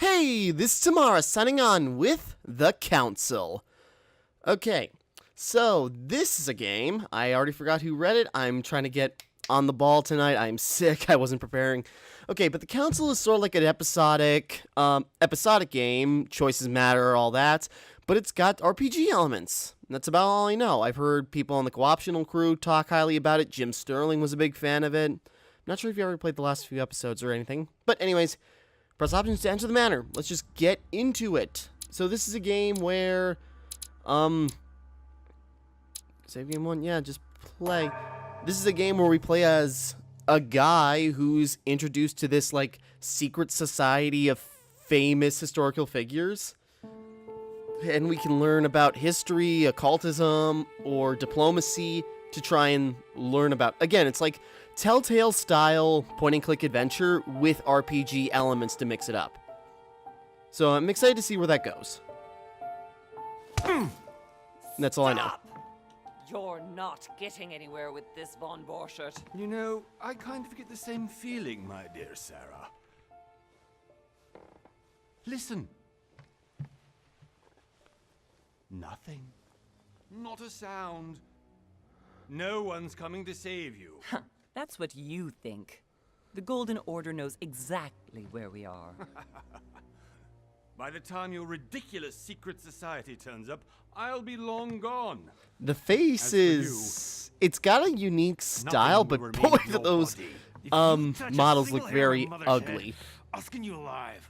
Hey, this is Timmara signing on with The Council. Okay, so this is a game. I already forgot who read it. I'm trying to get on the ball tonight. I'm sick. I wasn't preparing. Okay, but The Council is sort of like an episodic game. Choices matter, all that. But it's got RPG elements. That's about all I know. I've heard people on the co-optional crew talk highly about it. Jim Sterling was a big fan of it. I'm not sure if you ever played the last few episodes or anything. But anyways, press options to enter the manner. Let's just get into it. So this is a game where, save game one? Yeah, just play. This is a game where we play as a guy who's introduced to this, like, secret society of famous historical figures. And we can learn about history, occultism, or diplomacy to try and learn about. Again, it's like Telltale style point-and-click adventure with RPG elements to mix it up. So I'm excited to see where that goes. That's all I know. You're not getting anywhere with this, Von Borchert. You know, I kind of get the same feeling, my dear Sarah. Listen. Nothing. Not a sound. No one's coming to save you. That's what you think. The Golden Order knows exactly where we are. By the time your ridiculous secret society turns up, I'll be long gone. The face is... It's got a unique style, but boy, do those models look very ugly. I'll skin you alive.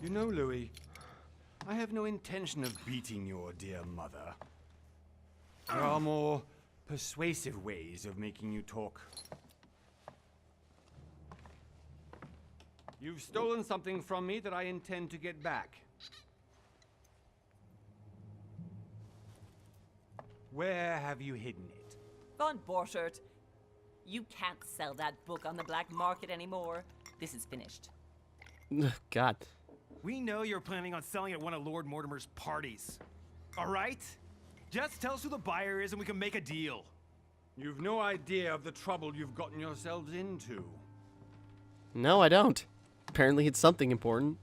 You know, Louis, I have no intention of beating your dear mother. There are more persuasive ways of making you talk. You've stolen something from me that I intend to get back. Where have you hidden it? Von Borchert, you can't sell that book on the black market anymore. This is finished. God. We know you're planning on selling at one of Lord Mortimer's parties. All right? Just tell us who the buyer is and we can make a deal. You've no idea of the trouble you've gotten yourselves into. No, I don't. Apparently it's something important.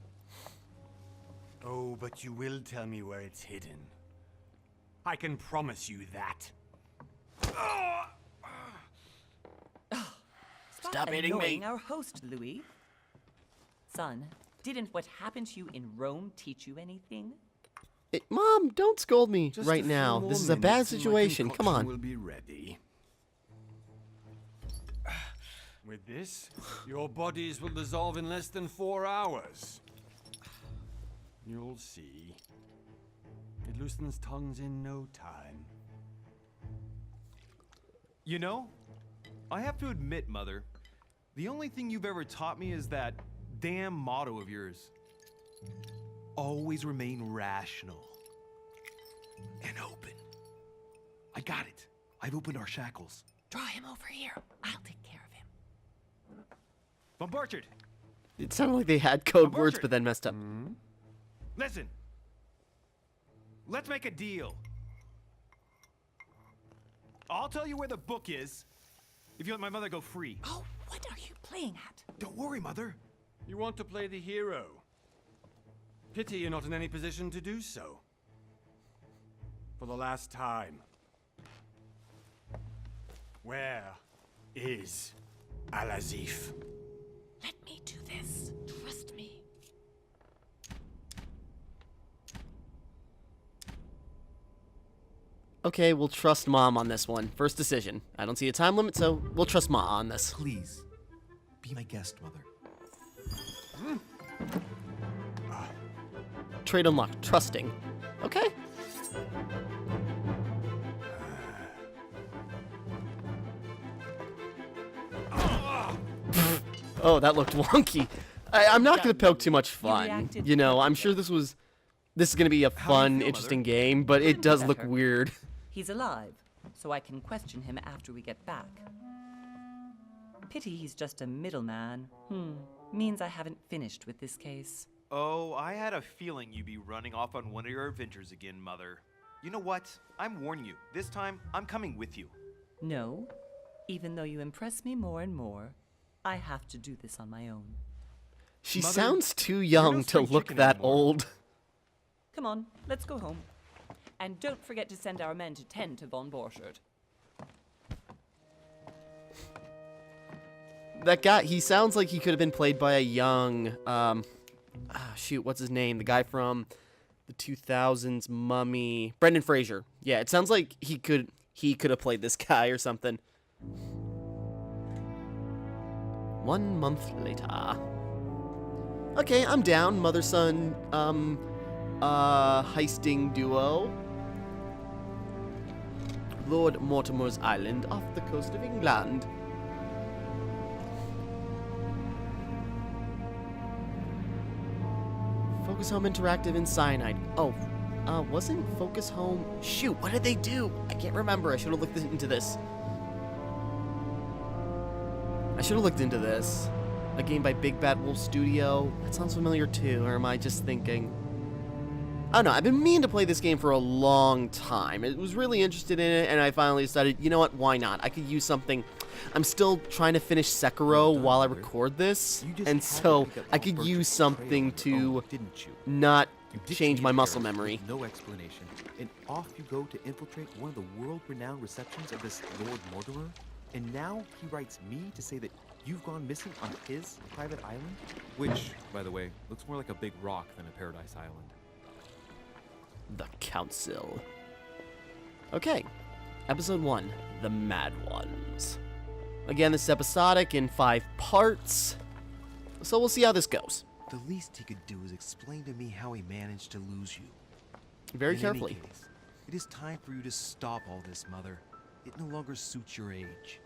Oh, but you will tell me where it's hidden. I can promise you that. Stop hitting me. Our host, Louis. Son, didn't what happened to you in Rome teach you anything? Mom, don't scold me Just right a few now. more This is a bad minutes and my situation. Come concoction on. Will be ready. With this, your bodies will dissolve in less than 4 hours. You'll see. It loosens tongues in no time. You know, I have to admit, Mother, the only thing you've ever taught me is that damn motto of yours. Always remain rational. And open. I got it. I've opened our shackles. Draw him over here. I'll take care of him. Von Borchert, It sounded like they had code words, but then messed up. listen. Let's make a deal. I'll tell you where the book is if you let my mother go free. Oh, what are you playing at? Don't worry, Mother. You want to play the hero. Pity you're not in any position to do so. For the last time. Where is Al-Azif? Let me do this. Trust me. Okay, we'll trust Mom on this one. First decision. I don't see a time limit, so we'll trust Mom on this. Please, be my guest, Mother. Trade unlocked. Trusting. Okay. Oh, that looked wonky. I'm not going to poke too much fun. reacted You know, I'm sure this is going to be a do you fun, feel, interesting game, but it does look better. weird. He's alive, so I can question him after we get back. Pity he's just a middleman. Means I haven't finished with this case. Oh, I had a feeling you'd be running off on one of your adventures again, Mother. You know what? I'm warning you. This time, I'm coming with you. No, even though you impress me more and more, I have to do this on my own. She Mother, sounds too you're young no to spring look chicken that anymore. old. Come on, let's go home. And don't forget to send our men to tend to von Borchardt. That guy, he sounds like he could have been played by a young, shoot, what's his name? The guy from the 2000s Mummy, Brendan Fraser. Yeah, it sounds like he could have played this guy or something. 1 month later. Okay, I'm down. Mother-son, heisting duo. Lord Mortimer's Island off the coast of England. Focus Home Interactive and Cyanide. Oh, wasn't Focus Home... Shoot, what did they do? I can't remember. I should have looked into this. A game by Big Bad Wolf Studio. That sounds familiar too, or am I just thinking... I don't know. I've been meaning to play this game for a long time. I was really interested in it, and I finally decided, you know what, why not? I could use something... I'm still trying to finish Sekiro while I record this, and so I could use something to not change my muscle memory. No explanation. And off you go to infiltrate one of the world-renowned receptions of this Lord Mortimer. And now he writes me to say that you've gone missing on his private island? Which, by the way, looks more like a big rock than a paradise island. The Council. Okay, Episode 1, The Mad Ones. Again, this is episodic in 5 parts, so we'll see how this goes. The least he could do is explain to me how he managed to lose you. Very In carefully. any case, it is time for you to stop all this, Mother. It no longer suits your age.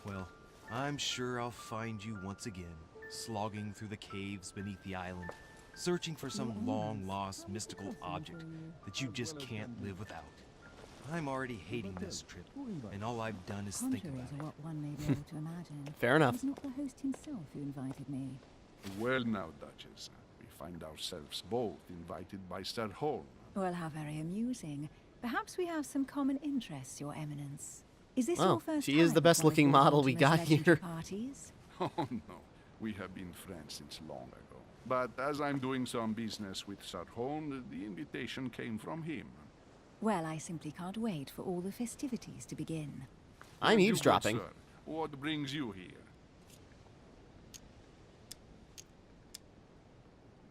Well, I'm sure I'll find you once again, slogging through the caves beneath the island, searching for some long-lost mystical object that you just can't live without. I'm already hating this trip, and all I've done is think Contrary about to it. what one may be able to imagine. Fair enough. It was not the host himself who invited me. Well now, Duchess, we find ourselves both invited by Sir Holm. Well, how very amusing. Perhaps we have some common interests, Your Eminence. Is this Well, your first she is time the best at one of looking Lord model we Mortimer's got legendary here. Parties? Oh no, we have been friends since long ago. But as I'm doing some business with Sir Holm, the invitation came from him. Well, I simply can't wait for all the festivities to begin. I'm And you, good eavesdropping. sir, what brings you here?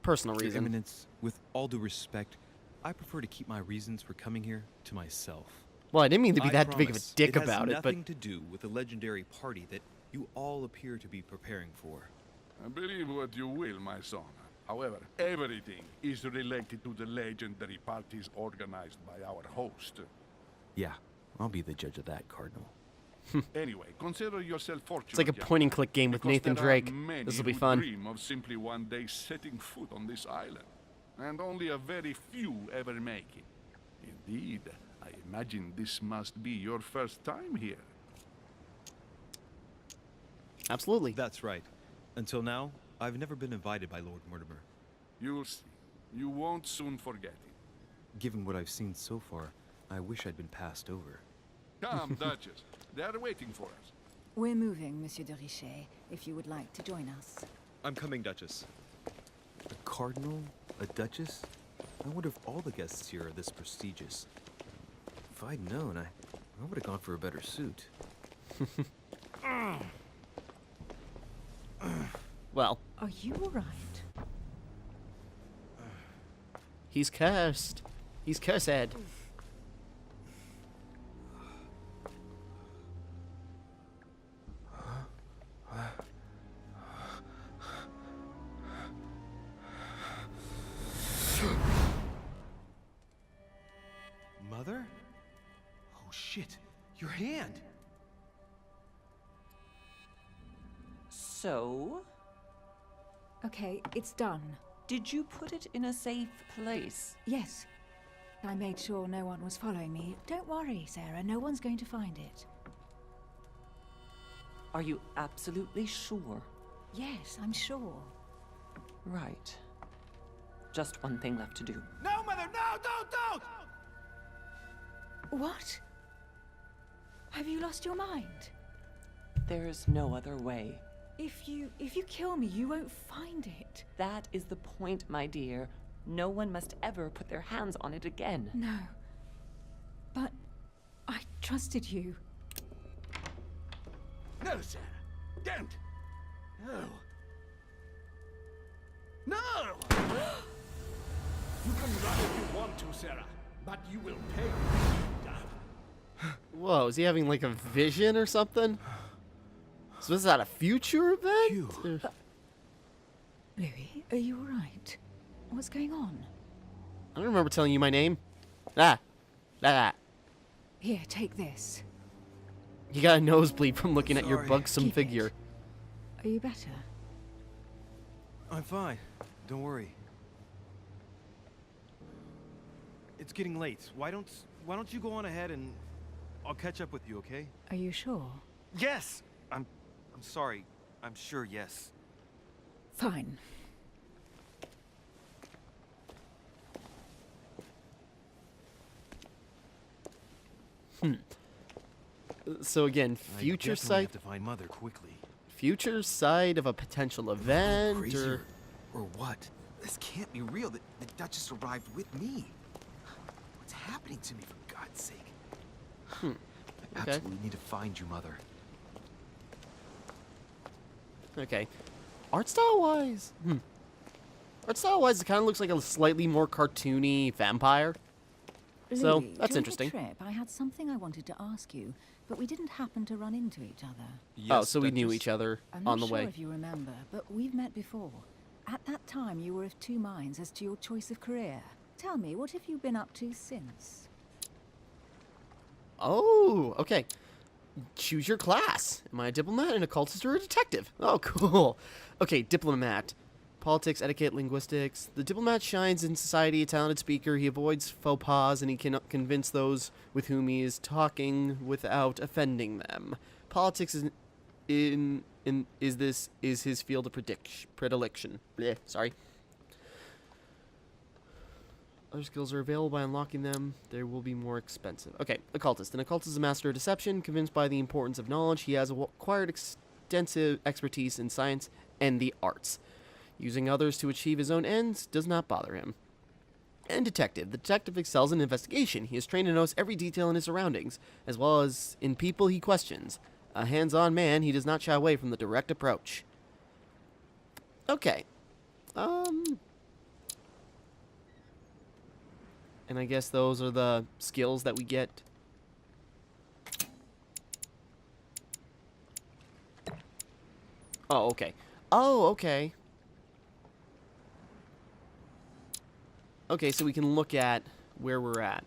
Personal Your reason. Eminence, with all due respect, I prefer to keep my reasons for coming here to myself. Well, I didn't mean to be I that big of a promise dick it about has it, but nothing to do with the legendary party that you all appear to be preparing for. Believe what you will, my son. However, everything is related to the legendary parties organized by our host. Yeah, I'll be the judge of that, Cardinal. Anyway, consider yourself fortunate. it's like a young point and man, click game with because Nathan there are Drake. many This will be who fun. dream of simply one day setting foot on this island, and only a very few ever make it. Indeed, I imagine this must be your first time here. Absolutely. That's right. Until now, I've never been invited by Lord Mortimer. You'll see. You won't soon forget it. Given what I've seen so far, I wish I'd been passed over. Come, Duchess. They are waiting for us. We're moving, Monsieur de Richet, if you would like to join us. I'm coming, Duchess. A cardinal? A duchess? I wonder if all the guests here are this prestigious. If I'd known, I would have gone for a better suit. Well, Are you all right? he's cursed. He's cursed. Mother? Oh shit, your hand! So, Okay, it's done. did you put it in a safe place? Yes. I made sure no one was following me. Don't worry, Sarah, no one's going to find it. Are you absolutely sure? Yes, I'm sure. Right. Just one thing left to do. No, Mother, no, don't! What? Have you lost your mind? There's no other way. If you kill me, you won't find it. That is the point, my dear. No one must ever put their hands on it again. No. But I trusted you. No, Sarah. Don't. No. No! You can run if you want to, Sarah, but you will pay. Whoa, is he having like a vision or something? So is that a future event? Or- Louis, are you alright? What's going on? I don't remember telling you my name. Ah. Here, take this. You got a nosebleed from looking at your Sorry. buxom Keep it. figure. Are you better? I'm fine. Don't worry. It's getting late. Why don't you go on ahead and I'll catch up with you, okay? Are you sure? Yes! I'm sorry. I'm sure, yes. Fine. So again, I future definitely sight, have to find Mother quickly. future side of a potential event, Crazy or or what? This can't be real. The Duchess arrived with me. What's happening to me, for God's sake? I Okay. absolutely need to find you, Mother. okay. Art style wise, it kind of looks like a slightly more cartoony vampire. So, Louis, that's during interesting. The trip, I had something I wanted to ask you, but we didn't happen to run into each other. Oh, so we knew each other I'm on not the sure way. if you remember, but we've met before. At that time, you were of two minds as to your choice of career. Tell me, what have you been up to since? Oh, okay. Choose your class. Am I a diplomat, an occultist, or a detective? Oh, cool. Okay, diplomat. Politics, etiquette, linguistics. The diplomat shines in society, a talented speaker. He avoids faux pas, and he can convince those with whom he is talking without offending them. Politics is his field of predilection. Blech, sorry. Other skills are available by unlocking them. They will be more expensive. Okay, occultist. An occultist is a master of deception. Convinced by the importance of knowledge, he has acquired extensive expertise in science and the arts. Using others to achieve his own ends does not bother him. And detective. The detective excels in investigation. He is trained to notice every detail in his surroundings, as well as in people he questions. A hands-on man, he does not shy away from the direct approach. Okay. And I guess those are the skills that we get. Oh, okay. Oh, okay. Okay, so we can look at where we're at.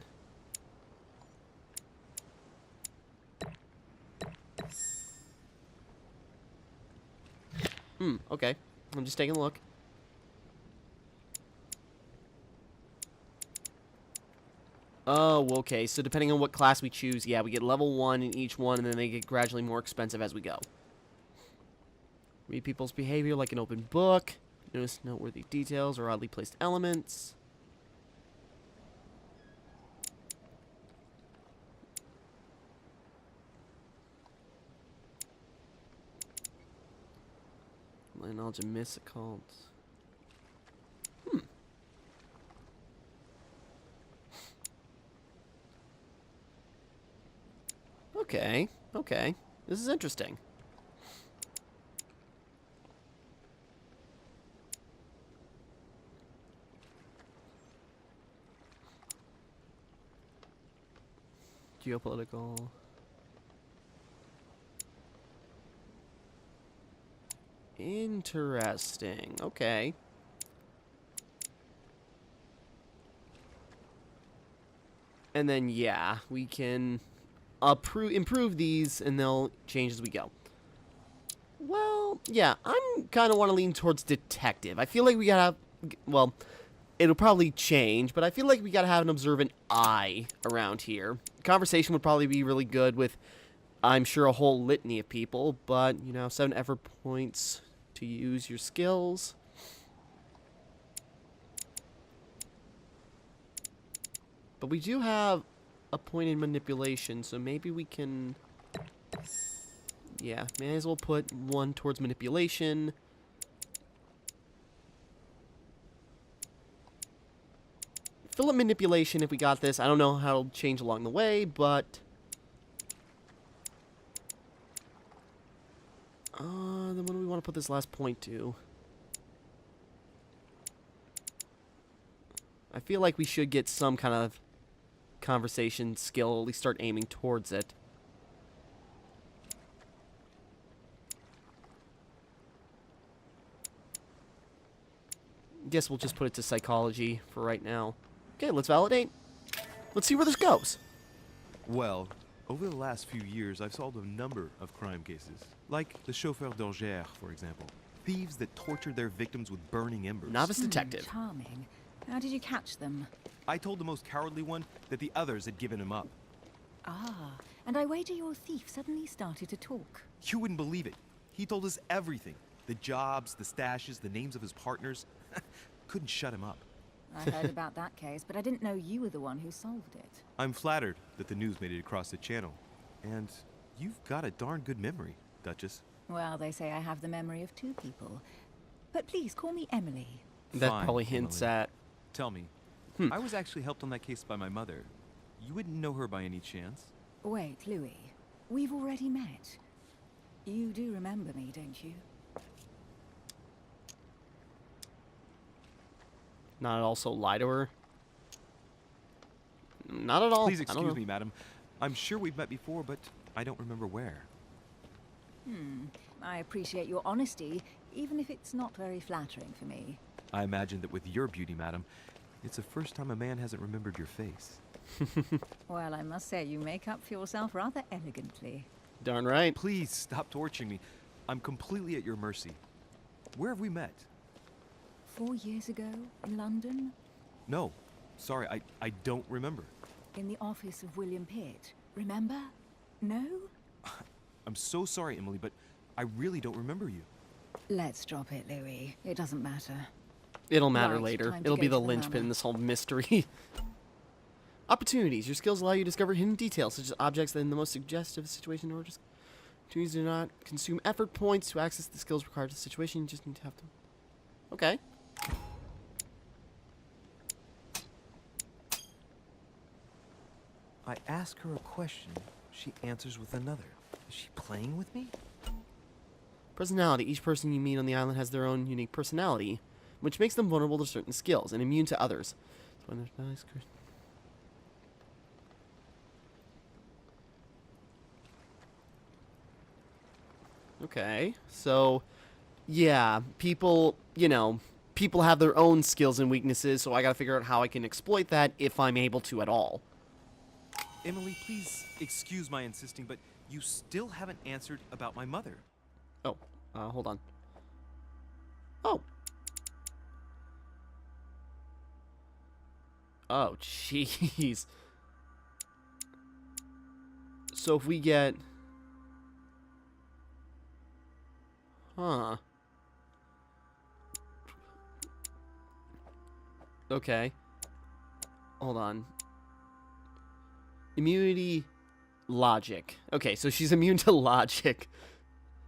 Okay. I'm just taking a look. Oh, okay. So depending on what class we choose, yeah, we get level 1 in each one, and then they get gradually more expensive as we go. Read people's behavior like an open book. Notice noteworthy details or oddly placed elements. My knowledge of myths, occults. Okay, okay. This is interesting. Geopolitical. Interesting. Okay. And then, yeah, we can improve these, and they'll change as we go. Well, yeah, I'm kind of want to lean towards detective. I feel like we gotta have, well, it'll probably change, but I feel like we gotta have an observant eye around here. Conversation would probably be really good with, I'm sure, a whole litany of people, but, you know, 7 effort points to use your skills. But we do have a point in manipulation, so maybe we can Yeah, may as well put one towards manipulation. Fill up manipulation if we got this. I don't know how it'll change along the way, but... then what do we want to put this last point to? I feel like we should get some kind of conversation skill, at least start aiming towards it. Guess we'll just put it to psychology for right now. Okay, let's validate. Let's see where this goes. Well, over the last few years, I've solved a number of crime cases. Like the chauffeur d'Angers, for example. Thieves that tortured their victims with burning embers. Novice detective. Charming. How did you catch them? I told the most cowardly one that the others had given him up. Ah, and I wager your thief suddenly started to talk. You wouldn't believe it. He told us everything. The jobs, the stashes, the names of his partners. Couldn't shut him up. I heard about that case, but I didn't know you were the one who solved it. I'm flattered that the news made it across the channel. And you've got a darn good memory, Duchess. Well, they say I have the memory of two people. But please, call me Emily. That Fine, probably hints Emily. at... Tell me, I was actually helped on that case by my mother. You wouldn't know her by any chance? Wait, Louis. We've already met. You do remember me, don't you? Not also lie to her. Not at all. Please I don't know. excuse me, madam. I'm sure we've met before, but I don't remember where. I appreciate your honesty, even if it's not very flattering for me. I imagine that with your beauty, madam, it's the first time a man hasn't remembered your face. Well, I must say, you make up for yourself rather elegantly. Darn right. Please stop torturing me. I'm completely at your mercy. Where have we met? 4 years ago, in London, No. Sorry, I don't remember. in the office of William Pitt. Remember? No? I'm so sorry, Emily, but I really don't remember you. Let's drop it, Louis. It doesn't matter. It'll matter Right, later. time to It'll go be to the the linchpin manor. in this whole mystery. Opportunities. Your skills allow you to discover hidden details, such as objects in the most suggestive situation, or just opportunities do not consume effort points to access the skills required for the situation. You just need to have to... Okay. I ask her a question, she answers with another. Is she playing with me? Personality. Each person you meet on the island has their own unique personality, which makes them vulnerable to certain skills and immune to others. So when there's nice... Okay, so, yeah, people, you know, people have their own skills and weaknesses, so I gotta figure out how I can exploit that if I'm able to at all. Emily, please excuse my insisting, but you still haven't answered about my mother. Oh, hold on. Oh. Oh, jeez. So if we get... Huh. Okay. Hold on. Immunity, logic. Okay, so she's immune to logic.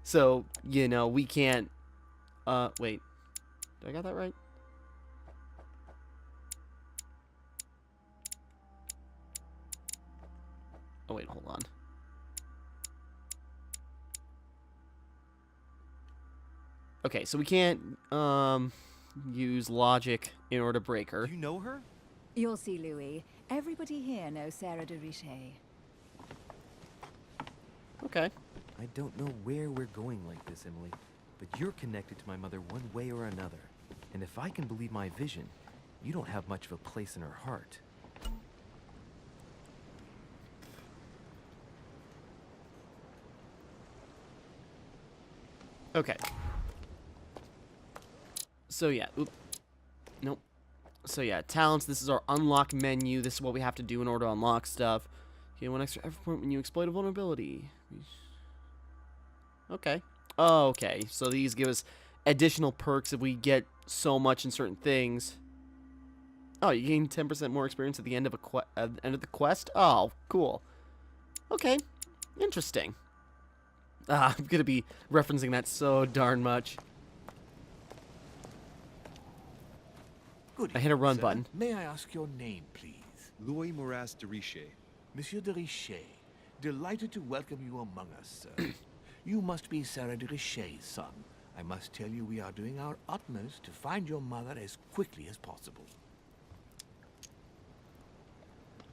So, you know, we can't... wait. Did I got that right? Oh, wait, hold on. Okay, so we can't, use logic in order to break her. Do you know her? You'll see, Louis. Everybody here knows Sarah de Richet. Okay. I don't know where we're going like this, Emily, but you're connected to my mother one way or another. And if I can believe my vision, you don't have much of a place in her heart. Okay. So yeah, oop. Nope. So yeah, talents, this is our unlock menu. This is what we have to do in order to unlock stuff. Okay, 1 extra effort point when you exploit a vulnerability. Okay. Oh, okay. So these give us additional perks if we get so much in certain things. Oh, you gain 10% more experience at the end of the quest? Oh, cool. Okay. Interesting. I'm gonna be referencing that so darn much. Good I hit a run sir. button. May I ask your name, please? Louis Moras de Richer. Monsieur de Richer. Delighted to welcome you among us, sir. You must be Sarah de Richer's son. I must tell you we are doing our utmost to find your mother as quickly as possible.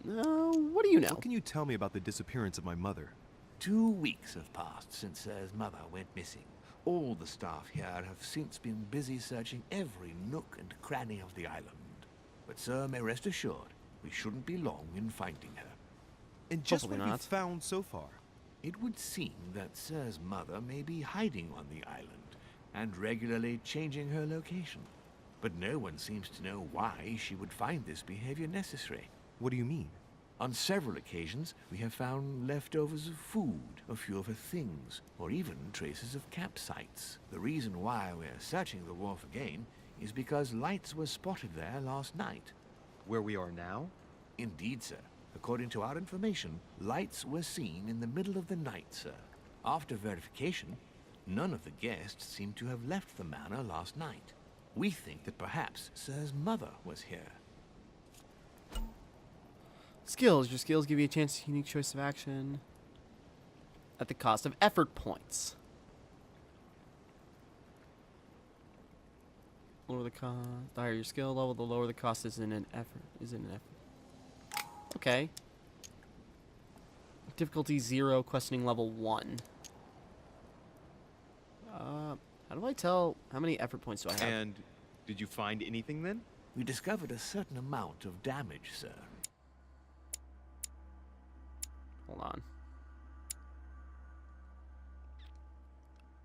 What do you know? What can you tell me about the disappearance of my mother? 2 weeks have passed since Sir's mother went missing. All the staff here have since been busy searching every nook and cranny of the island. But Sir may rest assured, we shouldn't be long in finding her. And just Hopefully what have not. you found so far? It would seem that Sir's mother may be hiding on the island and regularly changing her location. But no one seems to know why she would find this behavior necessary. What do you mean? On several occasions, we have found leftovers of food, a few of her things, or even traces of campsites. The reason why we're searching the wharf again is because lights were spotted there last night. Where we are now? Indeed, sir. According to our information, lights were seen in the middle of the night, sir. After verification, none of the guests seem to have left the manor last night. We think that perhaps Sir's mother was here. Skills. Your skills give you a chance to unique choice of action at the cost of effort points. Lower the cost. The higher your skill level, the lower the cost is in an effort. Okay. Difficulty 0, questioning level 1. How do I tell how many effort points do I have? And did you find anything then? We discovered a certain amount of damage, sir. Hold on.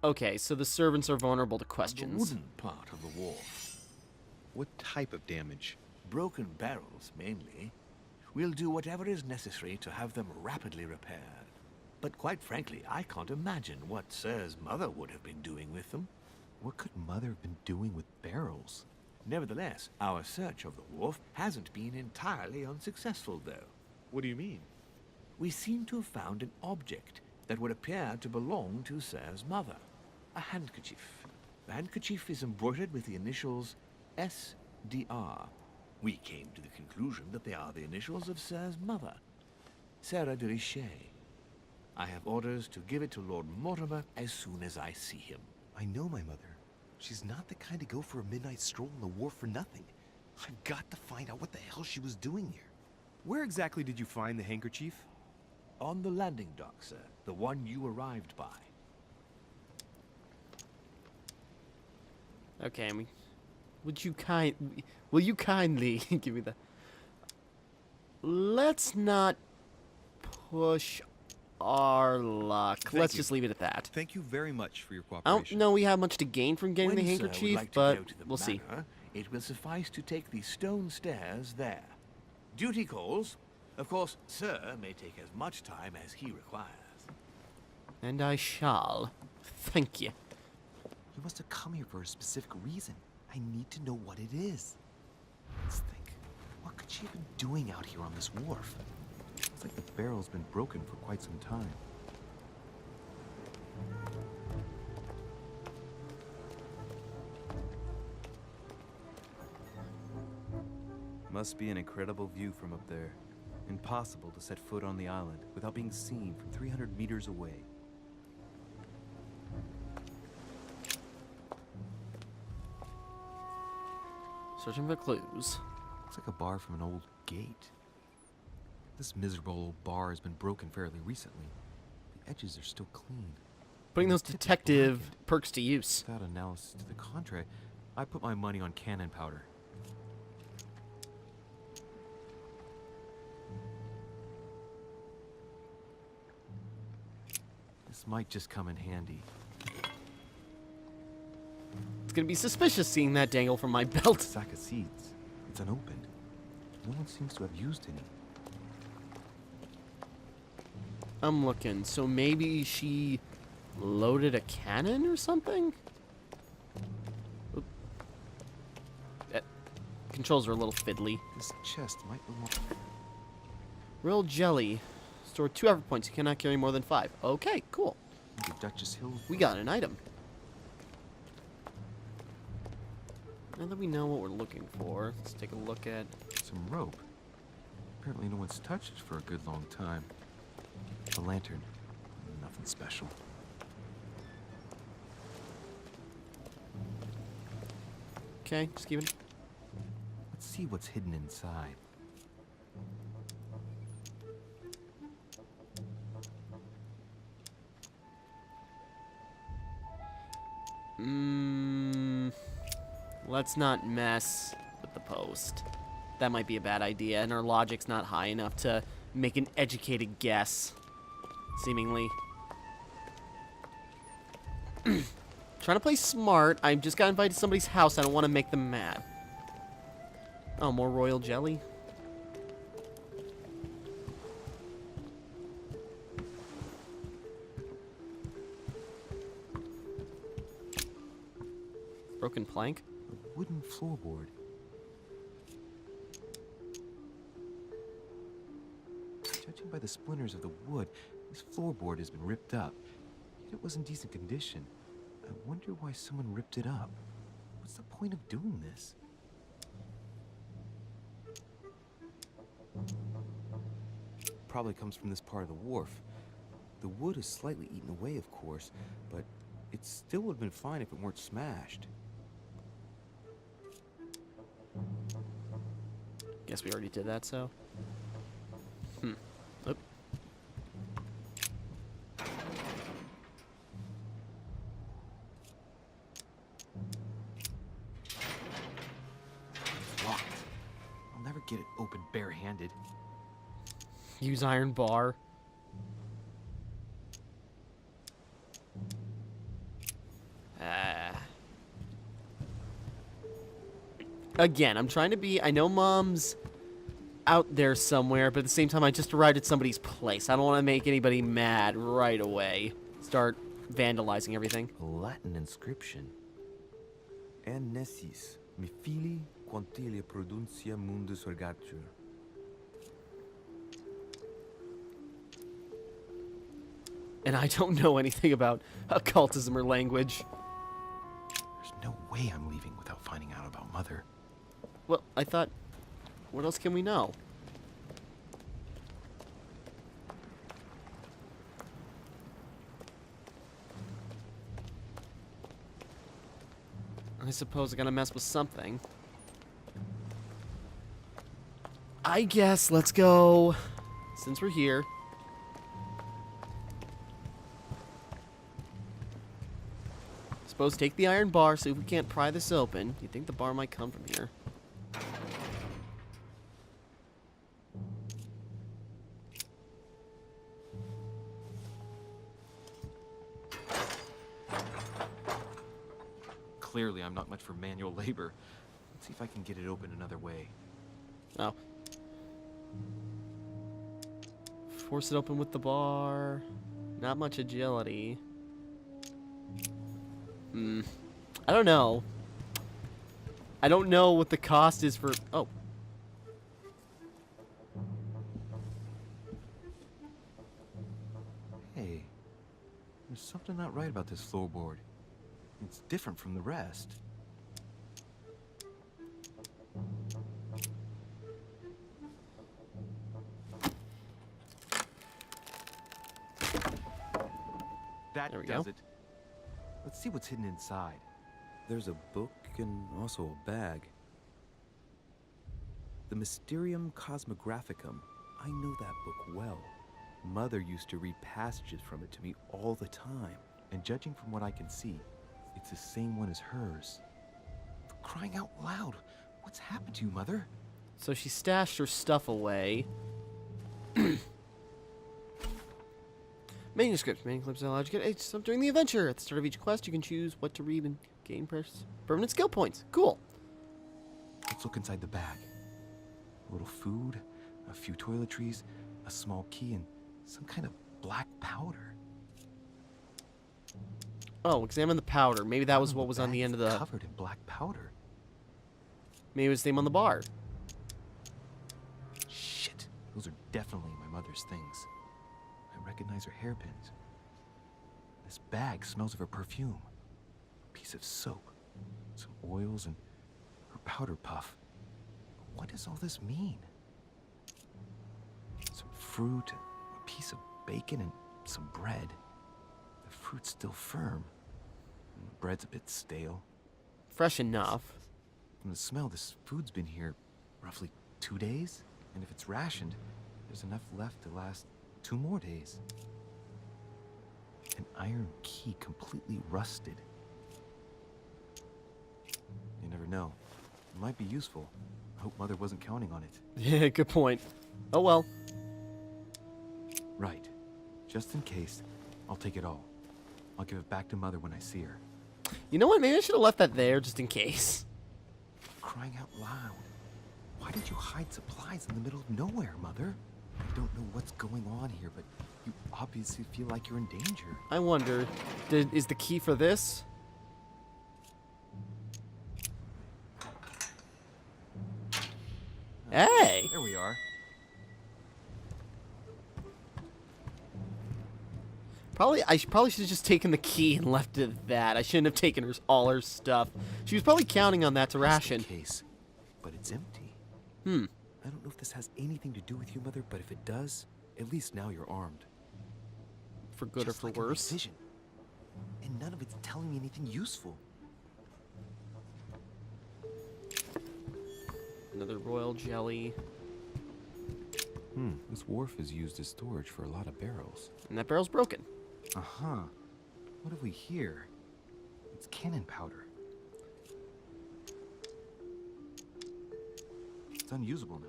Okay, so the servants are vulnerable to The questions. wooden part of the wharf. What type of damage? Broken barrels, mainly. We'll do whatever is necessary to have them rapidly repaired. But quite frankly, I can't imagine what Sir's mother would have been doing with them. What could Mother have been doing with barrels? Nevertheless, our search of the wharf hasn't been entirely unsuccessful, though. What do you mean? We seem to have found an object that would appear to belong to Sir's mother. A handkerchief. The handkerchief is embroidered with the initials SDR. We came to the conclusion that they are the initials of Sir's mother, Sarah de Richer. I have orders to give it to Lord Mortimer as soon as I see him. I know my mother. She's not the kind to go for a midnight stroll on the wharf for nothing. I've got to find out what the hell she was doing here. Where exactly did you find the handkerchief? On the landing dock, sir. The one you arrived by. Okay, will you kindly give me the... Let's not push our luck. Let's you. just leave it at that. Thank you very much for your I don't cooperation. know we have much to gain from getting When the Sir would handkerchief, like to but go to the we'll see. manor, it will suffice to take the stone stairs there. Duty calls. Of course, Sir may take as much time as he requires. And I shall. Thank you. He must have come here for a specific reason. I need to know what it is. Let's think. What could she have been doing out here on this wharf? Looks like the barrel's been broken for quite some time. Must be an incredible view from up there. Impossible to set foot on the island without being seen from 300 meters away. Searching for clues. Looks like a bar from an old gate. This miserable old bar has been broken fairly recently. The edges are still clean. Putting those The tip is detective blackened. perks to use. Without analysis to the contrary, I put my money on cannon powder. This might just come in handy. It's gonna be suspicious seeing that dangle from my belt. Sack of seeds. It's unopened. No one seems to have used any. I'm looking. So maybe she loaded a cannon or something? Oop. Controls are a little fiddly. This chest might belong. Real jelly. Store 2 effort points. You cannot carry more than 5. Okay, cool. The Duchess Hills. We got an item. Now that we know what we're looking for, let's take a look at... Some rope. Apparently no one's touched it for a good long time. A lantern. Nothing special. Okay, just keep it. Let's see what's hidden inside. Let's not mess with the post. That might be a bad idea, and our logic's not high enough to make an educated guess. Seemingly. Trying to play smart. I just got invited to somebody's house. I don't want to make them mad. Oh, more royal jelly. Broken plank. A wooden floorboard. Judging by the splinters of the wood, this floorboard has been ripped up. Yet it was in decent condition. I wonder why someone ripped it up. What's the point of doing this? Probably comes from this part of the wharf. The wood is slightly eaten away, of course, but it still would have been fine if it weren't smashed. Guess we already did that, so. Oop. Locked. I'll never get it open barehanded. Use iron bar. Again, I'm trying to be... I know Mom's out there somewhere, but at the same time, I just arrived at somebody's place. I don't want to make anybody mad right away. Start vandalizing everything. A Latin inscription. En nessis, mi fili quantilia produncia mundus ergatur. And I don't know anything about occultism or language. There's no way I'm leaving without finding out about Mother. Well, I thought... What else can we know? I suppose I gotta mess with something. I guess let's go... Since we're here... Suppose take the iron bar, see if we can't pry this open. You think the bar might come from here? Clearly, I'm not much for manual labor. Let's see if I can get it open another way. Oh. Force it open with the bar. Not much agility. I don't know. I don't know what the cost is for... Oh. Hey, there's something not right about this floorboard. It's different from the rest. That There we does go. it. Let's see what's hidden inside. There's a book and also a bag. The Mysterium Cosmographicum. I know that book well. Mother used to read passages from it to me all the time. And judging from what I can see, it's the same one as hers. For crying out loud, what's happened to you, Mother? So she stashed her stuff away. Manuscripts. Manuscripts are allowed to get some during the adventure. At the start of each quest, you can choose what to read and gain permanent skill points. Cool. Let's look inside the bag. A little food, a few toiletries, a small key, and some kind of black powder. Oh, examine the powder. Maybe that was what was on the bag's end of the... covered in black powder. Maybe it was the name on the bar. Shit, those are definitely my mother's things. I recognize her hairpins. This bag smells of her perfume. A piece of soap, some oils, and her powder puff. What does all this mean? Some fruit, a piece of bacon, and some bread. The fruit's still firm. And the bread's a bit stale. Fresh enough. From the smell, this food's been here roughly 2 days. And if it's rationed, there's enough left to last 2 more days. An iron key completely rusted. You never know. It might be useful. I hope Mother wasn't counting on it. Yeah, good point. Oh well. Right. Just in case, I'll take it all. I'll give it back to Mother when I see her. You know what? Maybe I should have left that there just in case. Crying out loud. Why did you hide supplies in the middle of nowhere, Mother? I don't know what's going on here, but you obviously feel like you're in danger. I wonder, is the key for this? Hey! There we are. I probably should have just taken the key and left it at that. I shouldn't have taken all her stuff. She was probably counting on that to ration. Case, but it's empty. I don't know if this has anything to do with you, Mother, but if it does, at least now you're armed. For good Just or for like in worse. Vision. And none of it's telling me anything useful. Another royal jelly. This wharf is used as storage for a lot of barrels. And that barrel's broken. Uh-huh. What have we here? It's cannon powder. It's unusable now.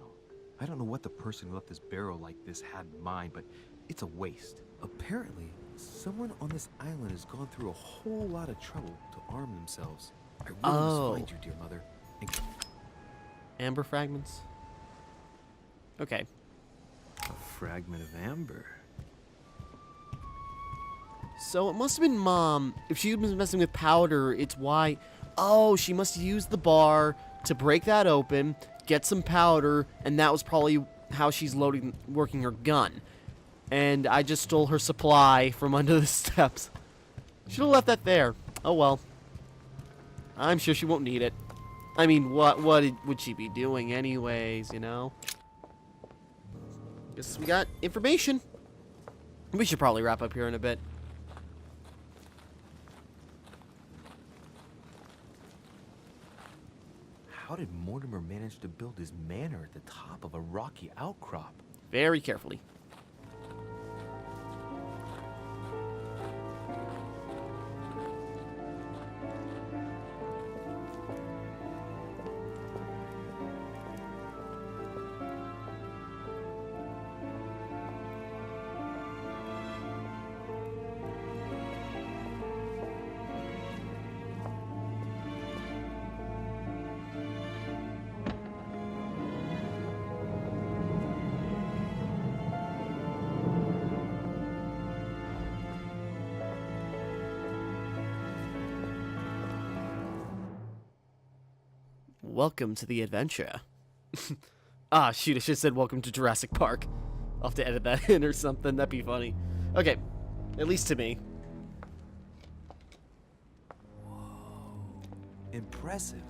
I don't know what the person who left this barrel like this had in mind, but it's a waste. Apparently, someone on this island has gone through a whole lot of trouble to arm themselves. I really must find you, dear Mother. And Amber fragments. Okay. A fragment of amber. So it must have been Mom. If she was messing with powder, it's why... Oh, she must have used the bar to break that open, get some powder, and that was probably how she's working her gun. And I just stole her supply from under the steps. Should have left that there. Oh well. I'm sure she won't need it. I mean, what would she be doing anyways, you know? Guess we got information. We should probably wrap up here in a bit. how did Mortimer manage to build his manor at the top of a rocky outcrop? Very carefully. Welcome to the adventure. Ah, shoot, I should have said welcome to Jurassic Park. I'll have to edit that in or something. That'd be funny. Okay, at least to me. Whoa. Impressive.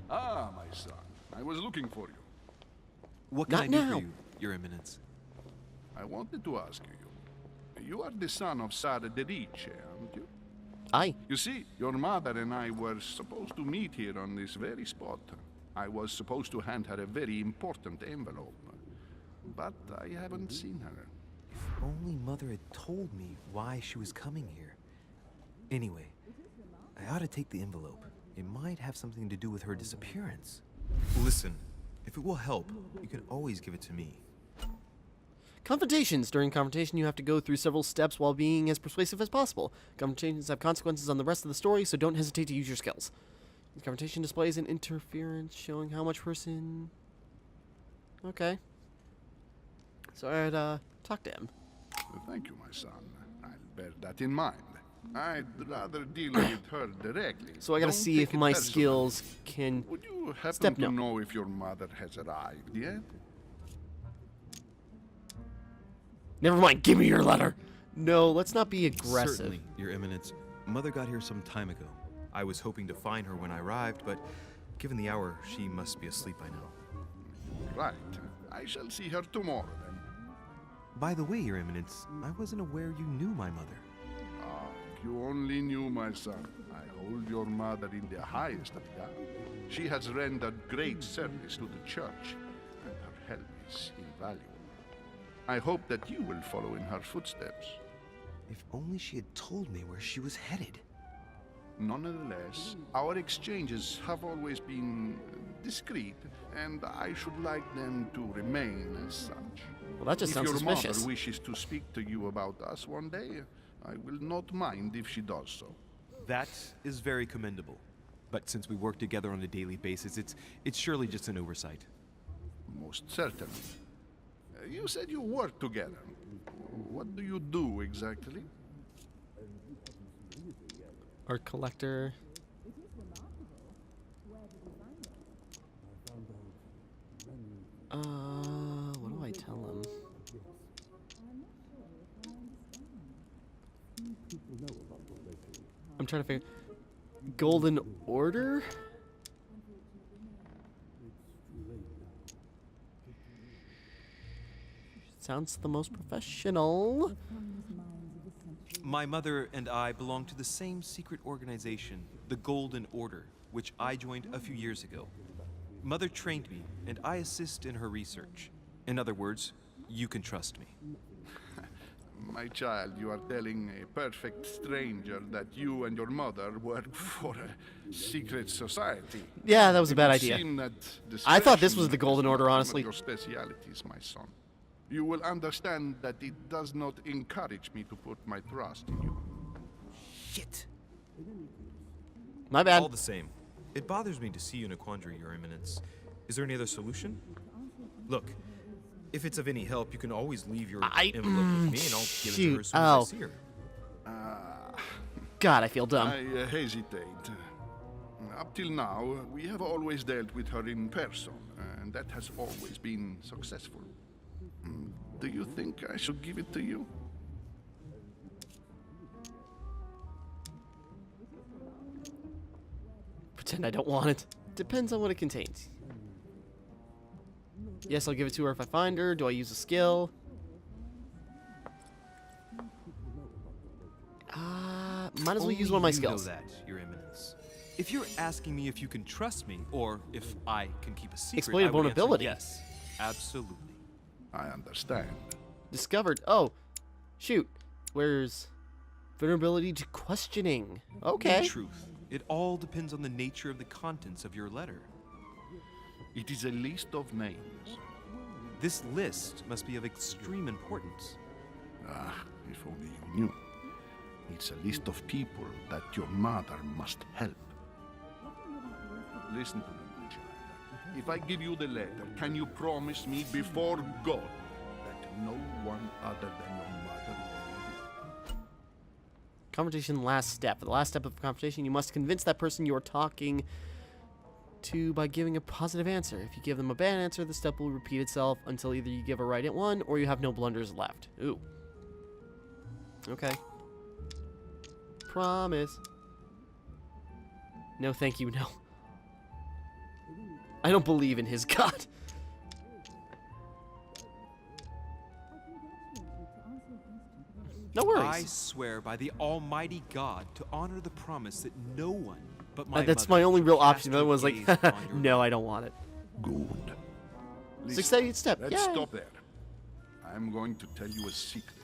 Ah, my son. I was looking for you. What can Not I do now. for you, Your Eminence? I wanted to ask you. You are the son of Sara de Riche, aren't you? Aye. You see, your mother and I were supposed to meet here on this very spot. I was supposed to hand her a very important envelope. But I haven't seen her. If only Mother had told me why she was coming here. Anyway, I ought to take the envelope. It might have something to do with her disappearance. Listen, if it will help, you can always give it to me. Confrontations. During confrontation, you have to go through several steps while being as persuasive as possible. Confrontations have consequences on the rest of the story, so don't hesitate to use your skills. The confrontation displays an interference showing how much person... Okay. So I'd, talk to him. Thank you, my son. I'll bear that in mind. I'd rather deal with her directly. So I gotta Don't see take if it my personally. skills can... Would you happen Step to no. know if your mother has arrived yet? Never mind, give me your letter! No, let's not be aggressive. Certainly, Your Eminence. Mother got here some time ago. I was hoping to find her when I arrived, but given the hour, she must be asleep by now. Right. I shall see her tomorrow then. By the way, Your Eminence, I wasn't aware you knew my mother. Ah, if you only knew, my son. I hold your mother in the highest regard. She has rendered great service to the church, and her help is invaluable. I hope that you will follow in her footsteps. If only she had told me where she was headed. Nonetheless, our exchanges have always been discreet, and I should like them to remain as such. Well, that just sounds If your suspicious. mother wishes to speak to you about us one day, I will not mind if she does so. That is very commendable. But since we work together on a daily basis, it's surely just an oversight. Most certainly. You said you work together. What do you do exactly? Art collector. What do I tell him? I'm trying to figure. Golden Order? Sounds the most professional. My mother and I belong to the same secret organization, the Golden Order, which I joined a few years ago. Mother trained me, and I assist in her research. In other words, you can trust me. My child, you are telling a perfect stranger that you and your mother work for a secret society. Yeah, that was a It bad would idea. seem that I thought this discretion was the Golden Order, is one honestly. of your specialities, my son. You will understand that it does not encourage me to put my trust in you. Shit! My bad. All the same, it bothers me to see you in a quandary, Your Eminence. Is there any other solution? Look, if it's of any help, you can always leave your envelope with me, and I'll give it to her as soon as I see her. God, I feel dumb. I hesitate. Up till now, we have always dealt with her in person, and that has always been successful. Do you think I should give it to you? Pretend I don't want it. Depends on what it contains. Yes, I'll give it to her if I find her. Do I use a skill? Might as well use one of my skills. You know that, Your Eminence. If you're asking me if you can trust me, or if I can keep a secret, Exploit I would answer vulnerability. yes, absolutely. I understand. Discovered. Oh, shoot. Where's vulnerability to questioning? Okay. In truth, it all depends on the nature of the contents of your letter. It is a list of names. This list must be of extreme importance. Ah, if only you knew. It's a list of people that your mother must help. Listen to me, my child. If I give you the letter, can you promise me before God that no one other than your mother will? Confrontation last step. For the last step of the confrontation, you must convince that person you're talking to by giving a positive answer. If you give them a bad answer, the step will repeat itself until either you give a right one or you have no blunders left. Ooh. Okay. Promise. No, thank you, no. I don't believe in his God. No worries. I swear by the Almighty God to honor the promise that no one but my That's mother my only shall real cast option. The other her one's like, gaze upon your no, I don't want it. Good. Succeeded step. Let's Yay. stop there. I'm going to tell you a secret,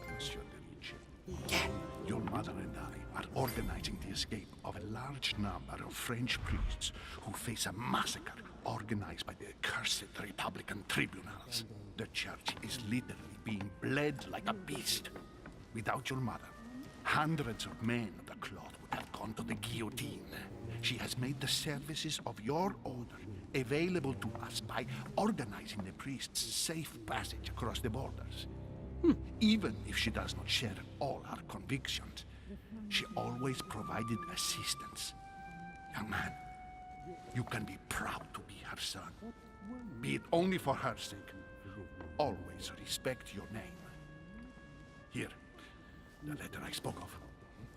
Monsieur Derice. Your mother and I are organizing the escape of a large number of French priests who face a massacre organized by the accursed Republican tribunals. The church is literally being bled like a beast. Without your mother, hundreds of men of the cloth would have gone to the guillotine. She has made the services of your order available to us by organizing the priests' safe passage across the borders. Even if she does not share all our convictions, she always provided assistance. Young man, you can be proud to be her son. Be it only for her sake. Always respect your name. Here, The letter I spoke of.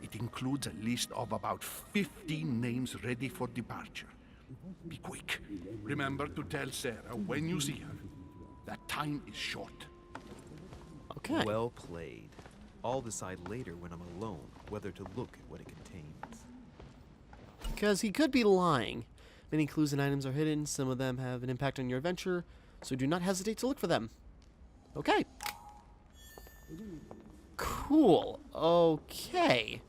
It includes a list of about 15 names ready for departure. Be quick. Remember to tell Sarah when you see her that time is short. Okay. Well played. I'll decide later when I'm alone whether to look at what it contains. Because he could be lying. Many clues and items are hidden. Some of them have an impact on your adventure, so do not hesitate to look for them. Okay. Cool. Okay.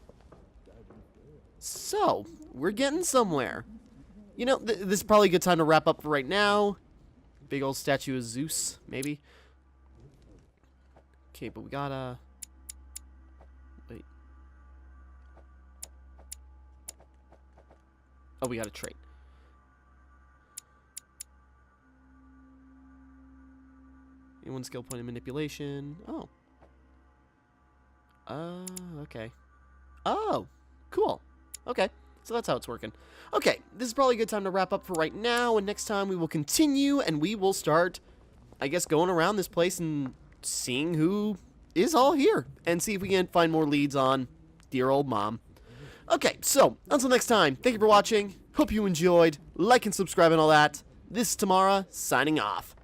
So, we're getting somewhere. You know, this is probably a good time to wrap up for right now. Big old statue of Zeus, maybe. Okay, but we gotta... Wait. Oh, we got a trait. One skill point in manipulation. Oh. Okay. Oh, cool. Okay, so that's how it's working. Okay, this is probably a good time to wrap up for right now, and next time we will continue, and we will start, I guess, going around this place and seeing who is all here, and see if we can find more leads on dear old mom. Okay, so, until next time, thank you for watching. Hope you enjoyed. Like and subscribe and all that. This is Timmara, signing off.